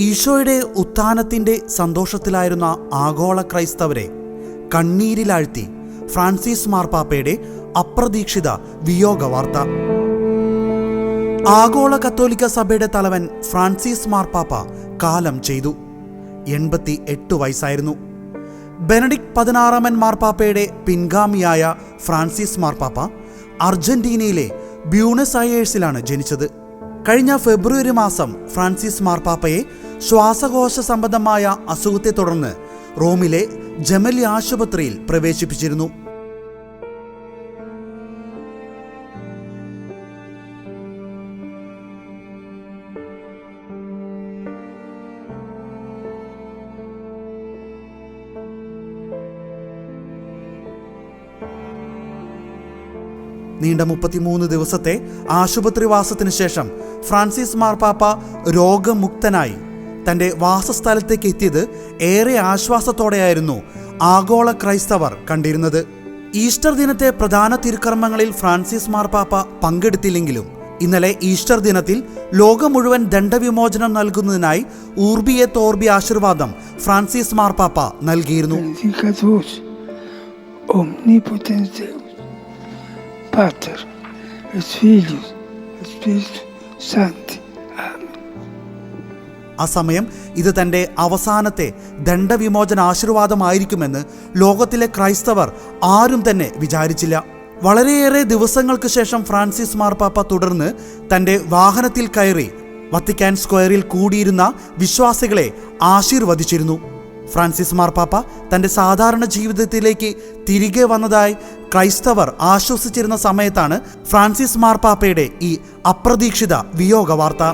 ഈശോയുടെ ഉത്ഥാനത്തിൻ്റെ സന്തോഷത്തിലായിരുന്ന ആഗോള ക്രൈസ്തവരെ കണ്ണീരിലാഴ്ത്തി ഫ്രാൻസിസ് മാർപ്പാപ്പയുടെ അപ്രതീക്ഷിത വിയോഗ വാർത്ത. ആഗോള കത്തോലിക്ക സഭയുടെ തലവൻ ഫ്രാൻസിസ് മാർപ്പാപ്പ കാലം ചെയ്തു. 88 വയസ്സായിരുന്നു. ബെനഡിക്ട് 16 മാർപ്പാപ്പയുടെ പിൻഗാമിയായ ഫ്രാൻസിസ് മാർപ്പാപ്പ അർജന്റീനയിലെ ബ്യൂണസ് അയേഴ്സിലാണ് ജനിച്ചത്. കഴിഞ്ഞ ഫെബ്രുവരി മാസം ഫ്രാൻസിസ് മാർപ്പാപ്പയെ ശ്വാസകോശ സംബന്ധമായ അസുഖത്തെ തുടർന്ന് റോമിലെ ജെമലി ആശുപത്രിയിൽ പ്രവേശിപ്പിച്ചിരുന്നു. നീണ്ട 33 ദിവസത്തെ ആശുപത്രിവാസത്തിന് ശേഷം ഫ്രാൻസിസ് മാർപ്പാപ്പ രോഗമുക്തനായി തൻ്റെ വാസസ്ഥലത്തേക്ക് എത്തിയത് ഏറെ ആശ്വാസത്തോടെയായിരുന്നു ആഗോള ക്രൈസ്തവർ കണ്ടിരുന്നത്. ഈസ്റ്റർ ദിനത്തെ പ്രധാന തിരുക്കർമ്മങ്ങളിൽ ഫ്രാൻസിസ് മാർപ്പാപ്പ പങ്കെടുത്തില്ലെങ്കിലും ഇന്നലെ ഈസ്റ്റർ ദിനത്തിൽ ലോകം മുഴുവൻ ദണ്ഡവിമോചനം നൽകുന്നതിനായി ഊർബി എ തോർബി ആശീർവാദം ഫ്രാൻസിസ് മാർപ്പാപ്പ നൽകിയിരുന്നു. Pater, et Filius, et Spiritus Sancti. Amen. ആ സമയം ഇത് തൻ്റെ അവസാനത്തെ ദണ്ഡവിമോചന ആശീർവാദമായിരിക്കുമെന്ന് ലോകത്തിലെ ക്രൈസ്തവർ ആരും തന്നെ വിചാരിച്ചില്ല. വളരെയേറെ ദിവസങ്ങൾക്ക് ശേഷം ഫ്രാൻസിസ് മാർപ്പാപ്പ തുടർന്ന് തൻ്റെ വാഹനത്തിൽ കയറി വത്തിക്കാൻ സ്ക്വയറിൽ കൂടിയിരുന്ന വിശ്വാസികളെ ആശീർവദിച്ചിരുന്നു. ഫ്രാൻസിസ് മാർപ്പാപ്പ തൻ്റെ സാധാരണ ജീവിതത്തിലേക്ക് തിരികെ വന്നതായി ക്രൈസ്തവർ ആശ്വസിച്ചിരുന്ന സമയത്താണ് ഫ്രാൻസിസ് മാർപ്പാപ്പയുടെ ഈ അപ്രതീക്ഷിത വിയോഗ വാർത്ത.